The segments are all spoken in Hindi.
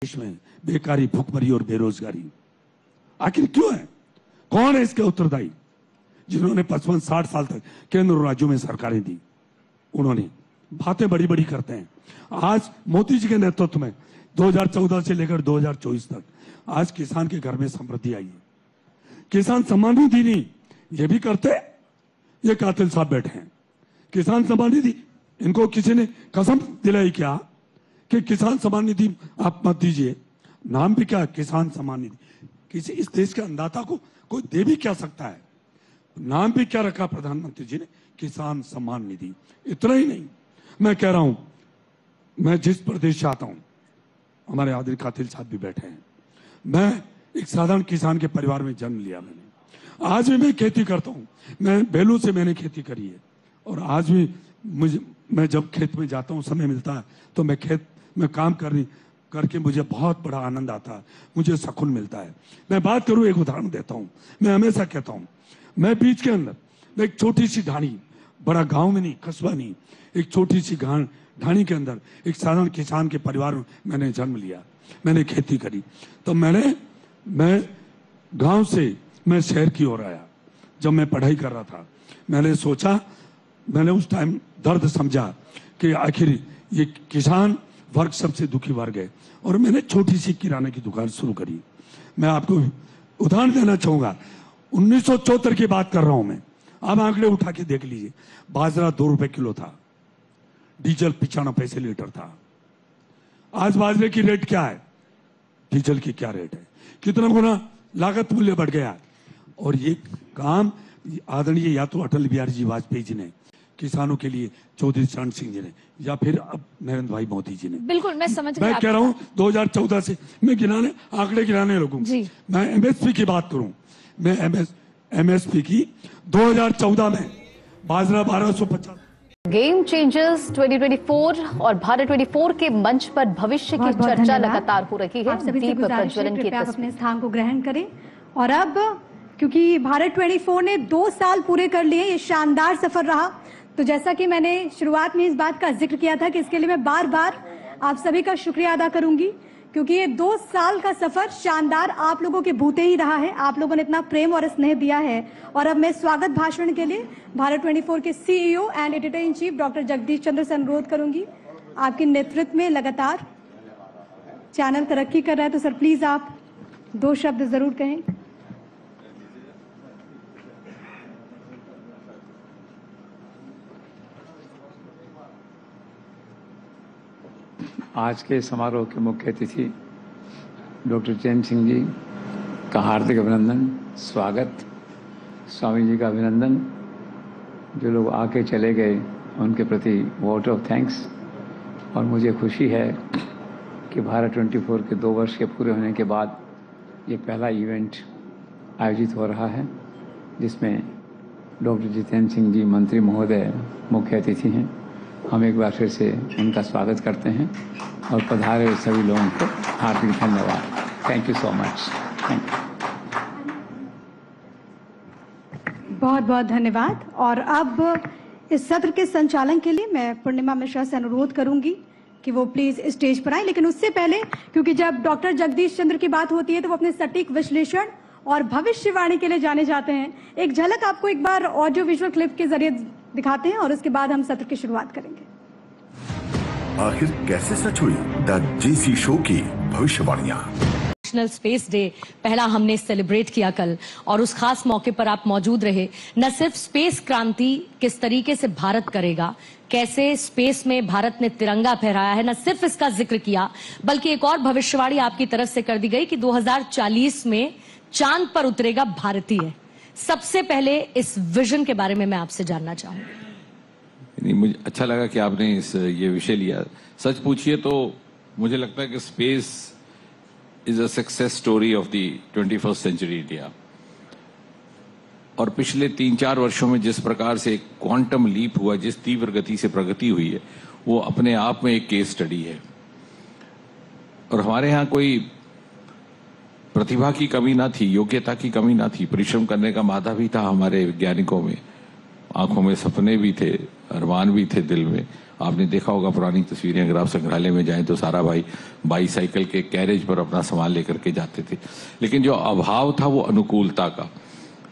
देश में बेकारी, भुखमरी और बेरोजगारी आखिर क्यों है? कौन है इसके उत्तरदायी? जिन्होंने 55-60 साल तक केंद्र और राज्यों में सरकारें दी, उन्होंने बातें बड़ी बड़ी करते हैं। आज मोदी जी के नेतृत्व में 2014 से लेकर 2024 तक आज किसान के घर में समृद्धि आई है। किसान सम्मान निधि नहीं, ये भी करते, ये कातिल साहब बैठे हैं। किसान सम्मान निधि, इनको किसी ने कसम दिलाई क्या कि किसान सम्मान निधि आप मत दीजिए? नाम भी क्या, किसान सम्मान निधि? किसी इस देश के अन्नदाता को कोई दे भी क्या सकता है? नाम भी क्या रखा प्रधानमंत्री जी ने? किसान सम्मान निधि। इतना ही नहीं, मैं कह रहा हूं, मैं जिस प्रदेश से आता हूं, हमारे आदिल कातिल साहब भी बैठे हैं। मैं एक साधारण किसान के परिवार में जन्म लिया मैंने। आज भी मैं खेती करता हूं। मैं बेलू से मैंने खेती करी है और आज भी मैं जब खेत में जाता हूं, समय मिलता है तो मैं खेत में काम करके मुझे बहुत बड़ा आनंद आता है, मुझे सुकून मिलता है। मैं बात करूं, एक उदाहरण देता हूं। मैं हमेशा कहता हूं, मैं बीच के अंदर, मैं एक छोटी सी ढाणी, बड़ा गांव में नहीं, कस्बा नहीं, एक छोटी सी ढाणी के अंदर एक साधारण किसान के परिवार में मैंने जन्म लिया। मैंने खेती करी। तो मैं गांव से मैं शहर की ओर आया। जब मैं पढ़ाई कर रहा था, मैंने सोचा, मैंने उस टाइम दर्द समझा कि आखिर ये किसान वर्ग सबसे दुखी वर्ग है, और मैंने छोटी सी किराने की दुकान शुरू करी। मैं आपको उदाहरण देना चाहूंगा, 1974 की बात कर रहा हूं मैं। आप आंकड़े उठा के देख लीजिए। बाजरा 2 रुपए किलो था, डीजल 95 पैसे लीटर था। आज बाजरे की रेट क्या है, डीजल की क्या रेट है? कितना गुना लागत मूल्य बढ़ गया। और ये काम आदरणीय या तो अटल बिहारी जी वाजपेयी जी ने किसानों के लिए, चौधरी चरण सिंह जी ने, या फिर अब नरेंद्र भाई मोदी जी ने। बिल्कुल, मैं समझ मैं कह रहा हूं 2014 से मैं आंकड़े गिनाने लगूं। मैं एमएसपी की बात करूं, मैं एमएसपी की 2014 में बाजरा 1250। गेम चेंजर्स 2024 और भारत 24 के मंच पर भविष्य की चर्चा लगातार हो रही है। दीप प्रज्वलन की आप अपने स्थान को ग्रहण करें। और अब क्योंकि भारत 24 ने 2 साल पूरे कर लिए, ये शानदार सफर रहा। तो जैसा कि मैंने शुरुआत में इस बात का जिक्र किया था कि इसके लिए मैं बार बार आप सभी का शुक्रिया अदा करूंगी, क्योंकि ये 2 साल का सफर शानदार आप लोगों के बूते ही रहा है। आप लोगों ने इतना प्रेम और स्नेह दिया है। और अब मैं स्वागत भाषण के लिए भारत 24 के CEO and editor in chief doctor Jagdish Chandra से अनुरोध करूंगी। आपके नेतृत्व में लगातार चैनल तरक्की कर रहा है, तो सर प्लीज आप 2 शब्द जरूर कहें। आज के समारोह के मुख्य अतिथि डॉक्टर चरण सिंह जी का हार्दिक अभिनंदन, स्वागत। स्वामी जी का अभिनंदन। जो लोग आके चले गए उनके प्रति वोट ऑफ थैंक्स। और मुझे खुशी है कि भारत 24 के 2 वर्ष के पूरे होने के बाद ये पहला इवेंट आयोजित हो रहा है, जिसमें डॉक्टर जितेंद्र सिंह जी मंत्री महोदय मुख्य अतिथि हैं। हम एक बार फिर से उनका स्वागत करते हैं और पधारे हुए सभी लोगों को हार्दिक धन्यवाद। Thank you so much. Thank you. बहुत बहुत धन्यवाद। और अब इस सत्र के संचालन के लिए मैं पूर्णिमा मिश्रा से अनुरोध करूंगी कि वो प्लीज स्टेज पर आए। लेकिन उससे पहले, क्योंकि जब डॉक्टर जगदीश चंद्र की बात होती है तो वो अपने सटीक विश्लेषण और भविष्यवाणी के लिए जाने जाते हैं। एक झलक आपको एक बार ऑडियो विजुअल क्लिप के जरिए दिखाते हैं और उसके बाद हम सत्र की शुरुआत करेंगे। आखिर कैसे सच हुई द जेसी शो की भविष्यवाणियां? नेशनल स्पेस डे पहला हमने सेलिब्रेट किया कल, और उस खास मौके पर आप मौजूद रहे। न सिर्फ स्पेस क्रांति किस तरीके से भारत करेगा, कैसे स्पेस में भारत ने तिरंगा फहराया है, न सिर्फ इसका जिक्र किया, बल्कि एक और भविष्यवाणी आपकी तरफ से कर दी गई कि 2040 में चांद पर उतरेगा भारतीय। सबसे पहले इस विजन के बारे में मैं आपसे जानना चाहूंगा। नहीं, मुझे अच्छा लगा कि आपने ये विषय लिया। सच पूछिए तो मुझे लगता है कि space is a success story of the 21st century India. और पिछले 3-4 वर्षों में जिस प्रकार से एक क्वांटम लीप हुआ, जिस तीव्र गति से प्रगति हुई है, वो अपने आप में एक केस स्टडी है। और हमारे यहाँ कोई प्रतिभा की कमी ना थी, योग्यता की कमी ना थी, परिश्रम करने का मादा भी था हमारे वैज्ञानिकों में, आंखों में सपने भी थे, अरमान भी थे दिल में। आपने देखा होगा पुरानी तस्वीरें, अगर आप संग्रहालय में जाएं तो सारा भाई बाईसाइकिल के कैरेज पर अपना सामान लेकर के जाते थे। लेकिन जो अभाव था वो अनुकूलता का,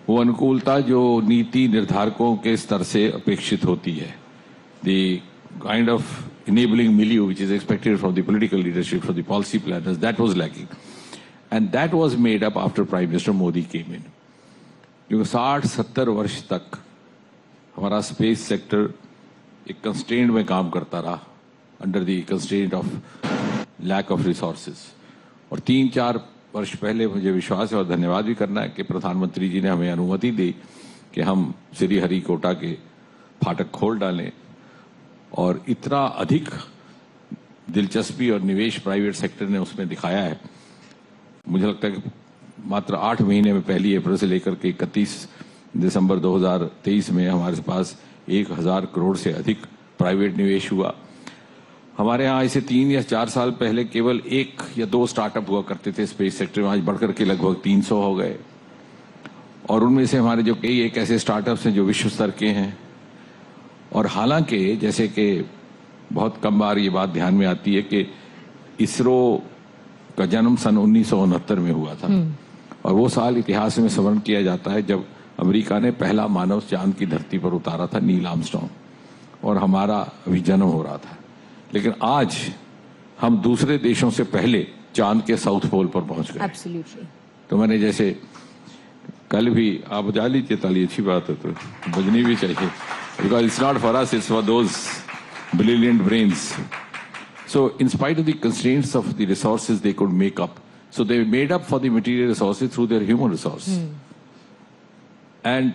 वो अनुकूलता जो नीति निर्धारकों के स्तर से अपेक्षित होती है, the kind of enabling milieu which is expected from the political leadership, from the policy planners, that was lacking. And that was made up after Prime Minister Modi came in. क्योंकि 60-70 वर्ष तक हमारा स्पेस सेक्टर एक कंस्ट्रेंट में काम करता रहा, under the constraint of lack of resources. और 3-4 वर्ष पहले मुझे विश्वास है और धन्यवाद भी करना है कि प्रधानमंत्री जी ने हमें अनुमति दी कि हम श्रीहरिकोटा के फाटक खोल डालें, और इतना अधिक दिलचस्पी और निवेश प्राइवेट सेक्टर ने उसमें दिखाया है। मुझे लगता है कि मात्र 8 महीने में, पहली अप्रैल से लेकर के 31 दिसंबर 2023 में हमारे पास 1000 करोड़ से अधिक प्राइवेट निवेश हुआ। हमारे यहाँ ऐसे 3 या 4 साल पहले केवल 1 या 2 स्टार्टअप हुआ करते थे स्पेस सेक्टर में, आज बढ़कर के लगभग 300 हो गए। और उनमें से हमारे जो कई एक ऐसे स्टार्टअप्स हैं जो विश्व स्तर के हैं। और हालांकि जैसे कि बहुत कम बार ये बात ध्यान में आती है कि इसरो का जन्म सन 1969 में हुआ था, और वो साल इतिहास में स्मरण किया जाता है जब अमेरिका ने पहला मानव चांद की धरती पर उतारा था, नील आर्मस्ट्रांग, और हमारा अभी जन्म हो रहा था। लेकिन आज हम दूसरे देशों से पहले चांद के साउथ पोल पर पहुंच गए। Absolutely. तो मैंने जैसे कल भी, आप बजा लीजिए ताली, अच्छी बात है, तो बजनी भी चाहिए, because it's not for us, it's for those brilliant brains. So in spite of the constraints of the resources they could make up, so they made up for the material resources through their human resource. And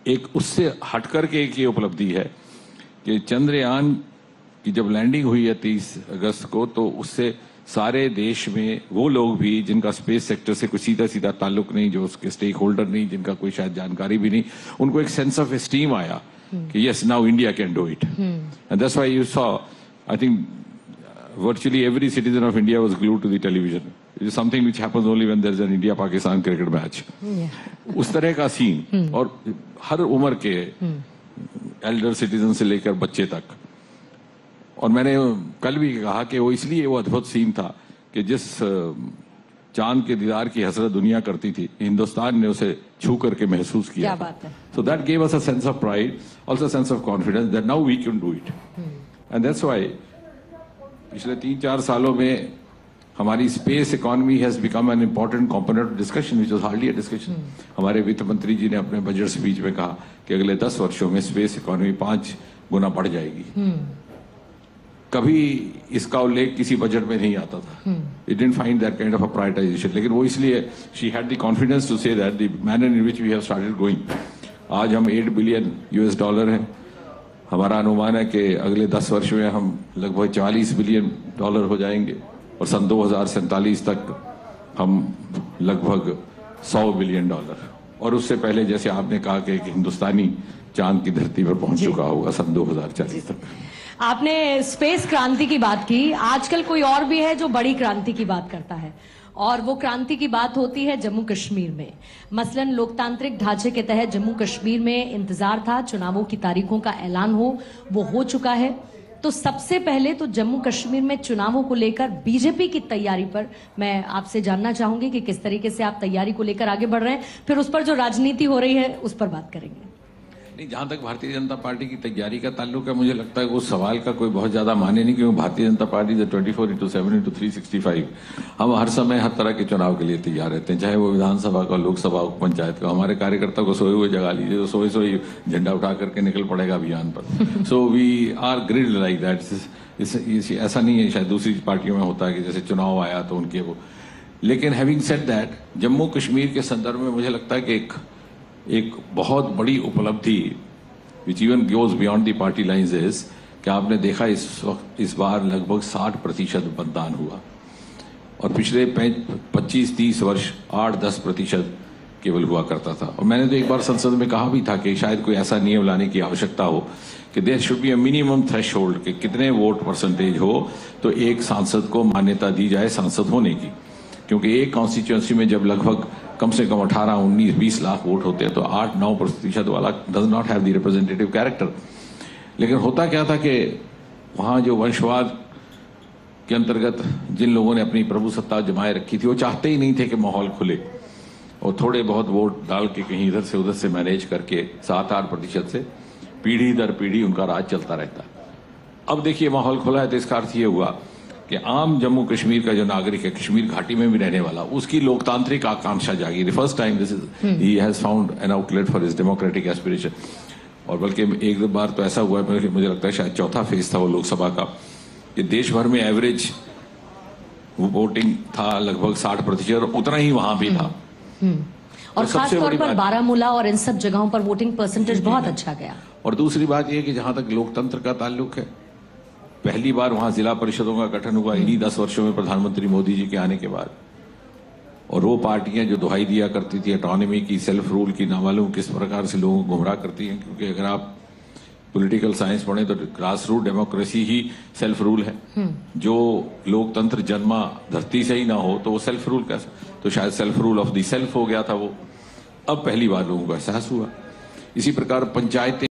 एक उससे हट करके एक ये उपलब्धि है कि चंद्रयान की जब लैंडिंग हुई है 30 अगस्त को, तो उससे सारे देश में वो लोग भी जिनका स्पेस सेक्टर से कोई सीधा सीधा ताल्लुक नहीं, जो उसके स्टेक होल्डर नहीं, जिनका कोई शायद जानकारी भी नहीं, उनको एक सेंस ऑफ एस्टीम आया कि yes, now India can do it. And that's why you saw, I think virtually every citizen of India was glued to the television. It is something which happens only when there is an India-Pakistan cricket match. उस तरह का सीन, और हर उम्र के एल्डर सिटीजन से लेकर बच्चे तक। और मैंने कल भी कहा कि वो इसलिए वो अद्भुत सीन था कि जिस चांद के दीदार की हसरत दुनिया करती थी, हिंदुस्तान ने उसे छू करके महसूस किया। क्या बात है। So that gave us a sense of pride, also a sense of confidence that now we can do it. And that's why पिछले 3-4 सालों में हमारी space economy has become an important component of discussion, which was hardly a discussion. हमारे वित्त मंत्री जी ने अपने बजट स्पीच में कहा कि अगले 10 वर्षों में स्पेस इकोनॉमी 5 गुना बढ़ जाएगी। कभी इसका उल्लेख किसी बजट में नहीं आता था। It didn't find that kind of a prioritization. लेकिन वो इसलिए she had the confidence to say that the manner in which we have started going. आज हम $8 बिलियन हैं। हमारा अनुमान है कि अगले 10 वर्ष में हम लगभग $40 बिलियन हो जाएंगे, और सन 2047 तक हम लगभग $100 बिलियन, और उससे पहले जैसे आपने कहा कि एक हिंदुस्तानी चांद की धरती पर पहुंच चुका होगा सन 2040 तक। आपने स्पेस क्रांति की बात की, आजकल कोई और भी है जो बड़ी क्रांति की बात करता है, और वो क्रांति की बात होती है जम्मू कश्मीर में। मसलन लोकतांत्रिक ढांचे के तहत जम्मू कश्मीर में इंतजार था चुनावों की तारीखों का ऐलान वो हो चुका है। तो सबसे पहले तो जम्मू कश्मीर में चुनावों को लेकर बीजेपी की तैयारी पर मैं आपसे जानना चाहूंगी कि किस तरीके से आप तैयारी को लेकर आगे बढ़ रहे हैं, फिर उस पर जो राजनीति हो रही है उस पर बात करेंगे। नहीं, जहां तक भारतीय जनता पार्टी की तैयारी का ताल्लुक है, मुझे लगता है उस सवाल का कोई बहुत ज्यादा माने नहीं, क्योंकि भारतीय जनता पार्टी 24/7/365 हम हर समय हर तरह के चुनाव के लिए तैयार रहते हैं, चाहे वो विधानसभा का, लोकसभा, उप पंचायत का। हमारे कार्यकर्ता को सोए हुए जगा लीजिए तो सोए झंडा उठा करके निकल पड़ेगा अभियान पर। So we are grid like that. ऐसा नहीं है शायद दूसरी पार्टियों में होता है कि जैसे चुनाव आया तो उनके वो। लेकिन having said that, Jammu Kashmir के संदर्भ में मुझे लगता है कि एक बहुत बड़ी उपलब्धि which even goes beyond the party lines is कि आपने देखा इस बार लगभग 60% मतदान हुआ, और पिछले 25-30 वर्ष 8-10% केवल हुआ करता था। और मैंने तो एक बार संसद में कहा भी था कि शायद कोई ऐसा नियम लाने की आवश्यकता हो कि there should be a minimum threshold कि कितने वोट परसेंटेज हो तो एक सांसद को मान्यता दी जाए सांसद होने की, क्योंकि एक कॉन्स्टिट्यूंसी में जब लगभग कम से कम 18-19-20 लाख वोट होते हैं तो 8-9% वाला does not have the representative character. लेकिन होता क्या था कि वहां जो वंशवाद के अंतर्गत जिन लोगों ने अपनी प्रभुसत्ता जमाए रखी थी, वो चाहते ही नहीं थे कि माहौल खुले, और थोड़े बहुत वोट डाल के कहीं इधर से उधर से मैनेज करके 7-8% से पीढ़ी दर पीढ़ी उनका राज चलता रहता। अब देखिए माहौल खुला है, तो इसका अर्थ ये हुआ कि आम जम्मू कश्मीर का जो नागरिक है, कश्मीर घाटी में भी रहने वाला, उसकी लोकतांत्रिक आकांक्षा जागी। The first time this is he has found an outlet for his democratic aspiration. और बल्कि एक दो बार तो ऐसा हुआ है, मुझे लगता है शायद चौथा फेज था वो लोकसभा का, कि देश भर में एवरेज वोटिंग था लगभग 60%, और उतना ही वहां भी था। और खास तौर पर बारामूला और इन सब जगहों पर वोटिंग परसेंटेज बहुत अच्छा गया। और दूसरी बात यह कि जहां तक लोकतंत्र का ताल्लुक है, पहली बार वहां जिला परिषदों का गठन हुआ इन्हीं 10 वर्षों में प्रधानमंत्री मोदी जी के आने के बाद। और वो पार्टियां जो दुहाई दिया करती थी ऑटोनॉमी की, सेल्फ रूल की, ना मालूम किस प्रकार से लोगों को गुमराह करती हैं, क्योंकि अगर आप पॉलिटिकल साइंस पढ़ें तो ग्रास रूट डेमोक्रेसी ही सेल्फ रूल है। जो लोकतंत्र जन्मा धरती से ही ना हो तो वो सेल्फ रूल कैसा, तो शायद self rule of the self हो गया था वो। अब पहली बार लोगों को एहसास हुआ। इसी प्रकार पंचायतें